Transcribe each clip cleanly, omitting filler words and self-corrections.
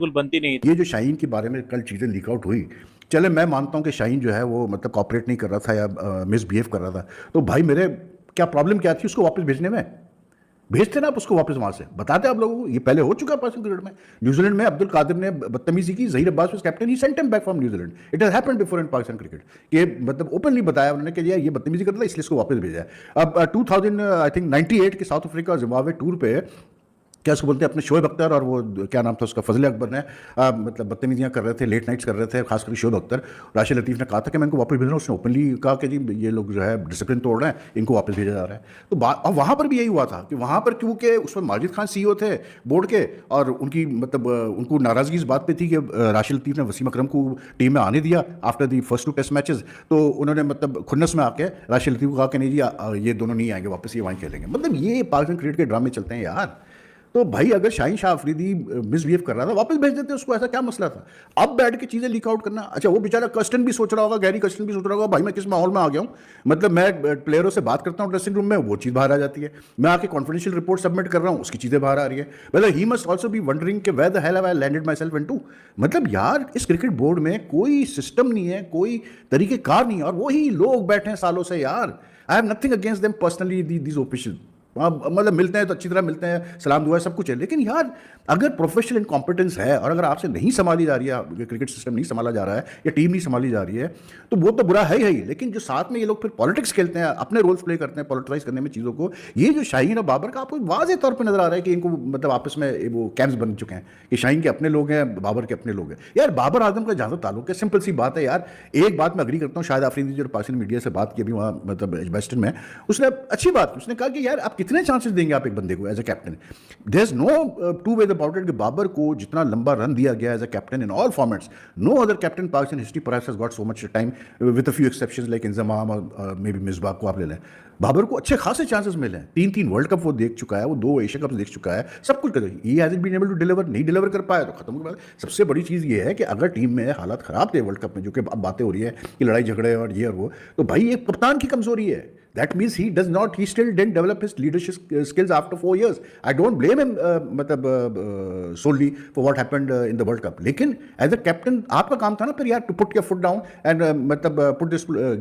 बिल्कुल बनती नहीं। ये जो शाहीन के बारे में कल चीज़ें लीक आउट हुई, चले मैं मानता हूँ कि शाहीन जो है वो मतलब कॉपरेट नहीं कर रहा था या मिसबिहेव कर रहा था, तो भाई मेरे क्या प्रॉब्लम क्या थी उसको वापस भेजने में? भेजते ना आप उसको वापस वहां से, बताते आप लोगों को, ये पहले हो चुका है पाकिस्तान क्रिकेट में। न्यूजीलैंड में अब्दुल कादिर ने बदतमीजी की, Zaheer Abbas was captain, he sent him back from New Zealand. It has happened before in Pakistan cricket. ये मतलब ओपनली बताया उन्होंने कि ये बदतमीजी करता था इसलिए इसको वापस भेजा है। अब 2000 आई थिंक 98 के साउथ अफ्रीका जिम्बाब्वे टूर पे क्या उसको बोलते हैं अपने शोएब अख्तर और वो क्या नाम था उसका फजल अकबर ने मतलब बदतमीजियाँ कर रहे थे, लेट नाइट्स कर रहे थे, खासकर शोएब अख्तर। राशिद लतीफ़ ने कहा था कि मैं इनको वापस भेज रहा हूँ, उसने ओपनली कहा कि जी ये लोग जो है डिसिप्लिन तोड़ रहे हैं, इनको वापस भेजा जा रहा है। तो और वहाँ पर भी यही हुआ था कि वहाँ पर क्योंकि उस पर माजिद खान CEO थे बोर्ड के, और उनकी मतलब उनको नाराज़गी इस बात पर थी कि राशिद लतीफ़ ने वसीम अकरम को टीम में आने दिया after the first 2 test matches. तो उन्होंने मतलब खुन्नस में आके राशिद लतीफ़ को कहा कि नहीं जी ये दोनों नहीं आएंगे वापस, ये वहीं खेलेंगे। मतलब ये पाकिस्तान क्रिकेट के ड्रामे चलते हैं यार। तो भाई अगर शाहीन शाह अफरीदी मिसबिहेव कर रहा था वापस भेज देते उसको, ऐसा क्या मसला था? अब बैठ के चीजें लीक आउट करना। अच्छा वो बेचारा कस्टन भी सोच रहा होगा, गैरी कस्टन भी सोच रहा होगा भाई मैं किस माहौल में आ गया हूँ, मतलब मैं प्लेयरों से बात करता हूँ ड्रेसिंग रूम में, वो चीज़ बाहर आ जाती है, मैं आके कॉन्फिडेंशियल रिपोर्ट सबमिट कर रहा हूँ, उसकी चीज़ें बाहर आ रही है। मतलब he must also be wondering कि where the hell have I landed myself into. मतलब यार इस क्रिकेट बोर्ड में कोई सिस्टम नहीं है, कोई तरीकेकार नहीं है, और वही लोग बैठे हैं सालों से यार। I have nothing against them personally, these official मतलब मिलते हैं तो अच्छी तरह मिलते हैं, सलाम दुआ सब कुछ है, लेकिन यार अगर प्रोफेशनल इनकॉम्पिटेंस है और अगर आपसे नहीं संभाली जा रही है, क्रिकेट सिस्टम नहीं संभाला जा रहा है या टीम नहीं संभाली जा रही है, तो वो तो बुरा है ही। लेकिन जो साथ में ये लोग फिर पॉलिटिक्स खेलते हैं, अपने रोल्स प्ले करते हैं पॉलिटिसाइज करने में चीज़ों को, ये जो शाहीन और बाबर का आपको वाज़ेह तौर पर नजर आ रहा है कि इनको मतलब आपस में वो कैंप्स बन चुके हैं कि शाहीन के अपने लोग हैं, बाबर के अपने लोग हैं। यार बाबर आजम का जहाँ तक ताल्लुक है, सिंपल सी बात है यार। एक बात मैं अग्री करता हूँ, शायद अफरीदी जो पाकिस्तान मीडिया से बात की अभी वहाँ मतलब एजबेस्टन में, उसने अच्छी बात, उसने कहा कि यार आप कितने चांसेस देंगे आप एक बंदे को as a captain? There is no two way about it कि बाबर को जितना लंबा रन दिया गया as a captain in all formats, no other captain Pakistan history perhaps has got so much time with a few exceptions like Inzamam और may be Misbah को आप ले लें। बाबर को अच्छे खासे चांसेस मिले हैं, 3 वर्ल्ड कप वो देख चुका है, वो 2 एशिया कप देख चुका है, सब कुछ कर, ही hasn't been able to deliver, नहीं डिलीवर कर पाया तो खत्म हो गया। सबसे बड़ी चीज़ ये है कि अगर टीम में हालात खराब थे वर्ल्ड कप में, जो कि अब बातें हो रही है कि लड़ाई झगड़े और ये और वो, तो भाई एक कप्तान की कमजोरी है। That means he still didn't develop his leadership skills after 4 years. I don't blame him solely for what happened in the World Cup. लेकिन as a captain आपका काम था ना फिर यार to put your foot down and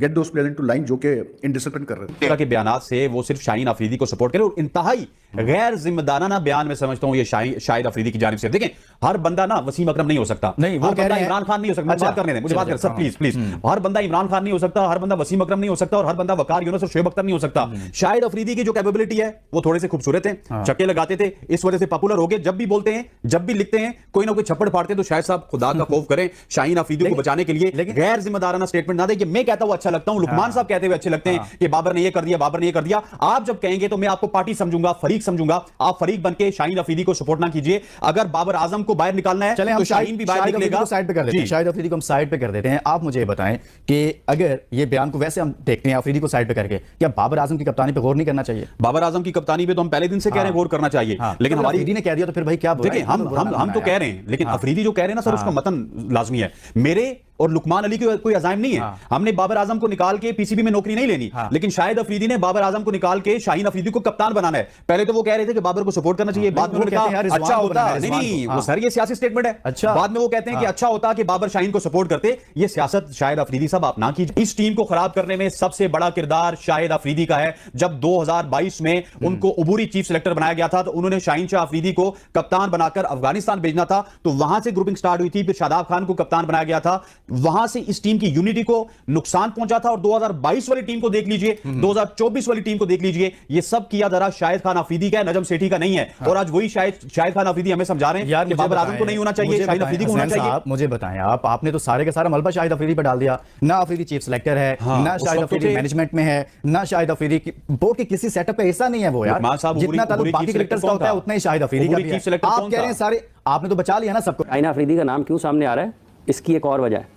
get those players into line जो कि indiscipline कर रहे थे। तरह के बयानात से वो सिर्फ शाहीन अफरीदी को सपोर्ट करे, और इंतहाई गैर जिम्मेदाराना बयान में समझता हूं ये शाहिद अफरीदी की जानिब से। देखें हर बंदा ना वसीम अकरम नहीं हो सकता, नहीं वो कह रहे हैं इमरान खान नहीं हो सकता। बात करने दें, मुझे बात कर सर प्लीज। हर बंदा इमरान खान नहीं हो सकता, हर बंदा वसीम अकरम नहीं हो सकता, और हर बंदा वकार यूनुस और शोएब अख्तर नहीं हो सकता। शाहिद अफरीदी की जो कैपेबिलिटी है वो थोड़े से खूबसूरत है, चक्के लगाते थे, इस वजह से पॉपुलर हो गए। जब भी बोलते हैं, जब भी लिखते हैं, कोई ना कोई छप्पड़ फाड़ते हैं, तो शायद साहब खुदा का खौफ करें शाहीन अफरीदी को बचाने के लिए गैर जिम्मेदाराना स्टेटमेंट ना दें। मैं कहता हूं अच्छा लगता हूं, लुकमान साहब कहते हुए अच्छे लगते हैं कि बाबर ने ये कर दिया, बाबर ने ये कर दिया। आप जब कहेंगे तो मैं आपको पार्टी समझूंगा, फरीक समझूंगा। आप फरीक बनके शाहीन अफरीदी को सपोर्ट ना कीजिए। अगर बाबर आजम को बाहर निकालना है तो शाहीन भी बाहर निकलेगा। साइड पे कर देते हैं, शाहिद अफरीदी को हम साइड पे कर देते हैं। आप मुझे बताएं कि अगर ये बयान को वैसे हम देखते हैं अफरीदी को साइड पे करके, क्या बाबर आजम की कप्तानी पे गौर नहीं करना चाहिए? बाबर आजम की कप्तानी पे तो हम पहले दिन से कह रहे हैं गौर करना चाहिए, लेकिन हमारी अफरीदी ने कह दिया तो फिर भाई क्या देखिए हम तो कह रहे हैं, लेकिन अफरीदी जो कह रहे हैं ना सर, उसका मतन लाजमी है। मेरे और लुकमान अली की कोई अजाइम नहीं है। हमने बाबर आजम को निकाल के पीसीबी में नौकरी नहीं लेनी, लेकिन शाहिद अफरीदी ने बाबर आजम को निकाल के शाहीन अफरीदी को कप्तान बनाना है। पहले तो वो कह रहे थे कि बाबर को सपोर्ट करना चाहिए, बाद में उन्होंने कहा अच्छा होता, नहीं वो सर ये सियासी स्टेटमेंट है। अच्छा बाद में वो कहते हैं कि अच्छा होता कि बाबर शाहीन को सपोर्ट करते। ये सियासत शाहिद अफरीदी साहब आप ना कीजिए। इस टीम को खराब करने में सबसे बड़ा किरदार शाहिद अफरीदी का है। जब 2022 में उनको उबूरी चीफ सिलेक्टर बनाया गया था, तो उन्होंने शाहीन शाह अफरीदी को कप्तान बनाकर अफगानिस्तान भेजना था, तो वहां से ग्रुपिंग स्टार्ट हुई थी, फिर शादाब खान को कप्तान बनाया गया था, वहां से इस टीम की यूनिटी को नुकसान पहुंचा था। और 2022 वाली टीम को देख लीजिए, 2024 वाली टीम को देख लीजिए, ये सब किया जरा शाहिद खान अफरीदी का है, नजम सेठी का नहीं है। और आज वही शाहिद खान अफरीदी हमें समझा रहे हैं कि बाबर आजम को नहीं होना चाहिए, शाहिद अफरीदी को होना चाहिए। मुझे बताएं आपने तो सारे का सारा मलबा शाहिद अफरीदी पर डाल दिया। ना अफरीदी चीफ सिलेक्टर है, ना शाहिद अफरीदी मैनेजमेंट में है, ना शाहिद अफरीदी बोर्ड के किसी सेटअप पे हिस्सा नहीं है वो यार। जितना ताल्लुक बाकी क्रिकेटर्स का होता है उतना ही शाहिद अफरीदी का भी है। आप कह रहे हैं सारे, आपने तो बचा लिया ना सबको। शाहीन अफरीदी का नाम क्यों सामने आ रहा है, इसकी एक और वजह है,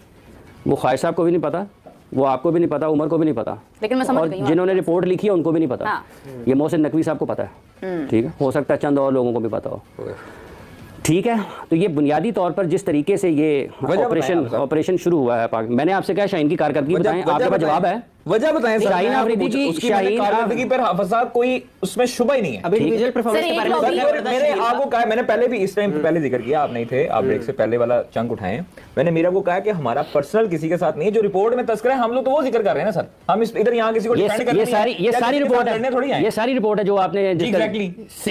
वो ख्वाहिश साहब को भी नहीं पता, वो आपको भी नहीं पता, उमर को भी नहीं पता, लेकिन मैं समझ गई हूं जिन्होंने रिपोर्ट लिखी है उनको भी नहीं पता। ये मोहसिन नकवी साहब को पता है, ठीक है, हो सकता है चंद और लोगों को भी पता हो, ठीक है। तो ये बुनियादी तौर पर जिस तरीके से ये ऑपरेशन शुरू हुआ है, मैंने आपसे कहा शाहीन की कारकर्दगी बताएं, आपके पास जवाब है? वजह बताएं सर। शाहीन अफरीदी की उसकी मैंने कारकर्दगी पर फसाद कोई उसमें शुबा ही नहीं है। अभी इंडिविजुअल परफॉर्मेंस के बारे में मैंने आपको कहा, मैंने पहले भी इस टाइम पहले जिक्र किया, आप नहीं थे, आप ब्रेक से पहले वाला चंक उठाए। मैंने मीरा को कहा कि हमारा पर्सनल किसी के साथ नहीं है, जो रिपोर्ट में तस्करा है हम लोग तो वो जिक्र कर रहे हैं ना सर। हम इधर यहाँ किसी को डिफेंड करने ये सारी रिपोर्ट है, ये सारी रिपोर्ट है जो आपने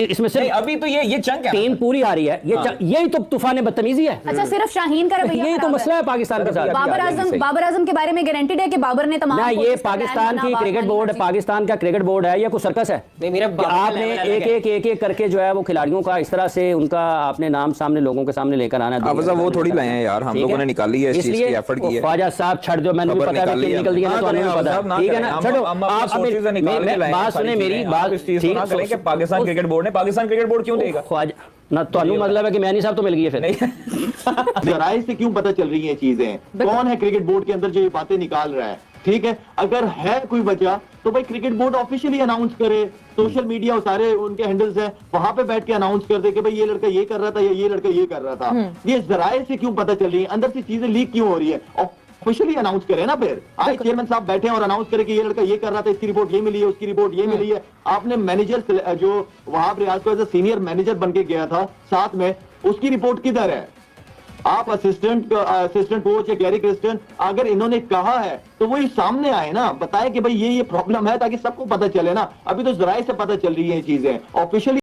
इसमें सिर्फ अभी तो ये चंक है, टीम पूरी आ रही है, यही तो तूफान बदतमीजी है। अच्छा, सिर्फ शाहीन का रवैया यही तो मसला है पाकिस्तान के साथ। बाबर आजम के बारे में गारंटीड है कि बाबर ने तमाम ना, ये पाकिस्तान की क्रिकेट बोर्ड है, पाकिस्तान का क्रिकेट बोर्ड है या कोई सर्कस है? आपने एक करके जो है वो खिलाड़ियों का इस तरह से उनका आपने नाम सामने लोगों के सामने लेकर आना है। वो थोड़ी लाए हैं यार, हम लोगों ने निकाली है, इस चीज की एफर्ट की है। ख्वाजा साहब छड़ दो, मैंने भी पता है कि निकल दिया, तो नहीं पता, ठीक है ना, छोड़ो आप। बात सुने मेरी बात, ठीक है, पाकिस्तान क्रिकेट बोर्ड ने, पाकिस्तान क्रिकेट बोर्ड क्यों देगा ख्वाजा ना? तो मतलब है कि मैनी साहब तो मिल गई है फिर। जराए से क्यों पता चल रही है चीजें? कौन है क्रिकेट बोर्ड के अंदर जो ये बातें निकाल रहा है? ठीक है, अगर है कोई वजह तो भाई क्रिकेट बोर्ड ऑफिशियली अनाउंस करे, सोशल मीडिया और सारे उनके हैंडल्स हैं, वहां पे बैठ के अनाउंस कर दे कि भाई ये लड़का ये कर रहा था या ये लड़का ये कर रहा था। ये जराए से क्यों पता चल रही है? अंदर से चीजें लीक क्यों हो रही है? ऑफिशियली अनाउंस करे ना। फिर आज चेयरमैन साहब बैठे और अनाउंस करे कि ये लड़का ये कर रहा था, इसकी रिपोर्ट ये मिली है, उसकी रिपोर्ट ये मिली है। आपने मैनेजर जो वहां पर रियाज को एज सीनियर मैनेजर बन के गया था साथ में, उसकी रिपोर्ट किधर है? आप असिस्टेंट कोच या गैरी क्रिस्टन, अगर इन्होंने कहा है तो वही सामने आए ना, बताए कि भाई ये प्रॉब्लम है, ताकि सबको पता चले ना। अभी तो जराए से पता चल रही है ये चीजें, ऑफिशियली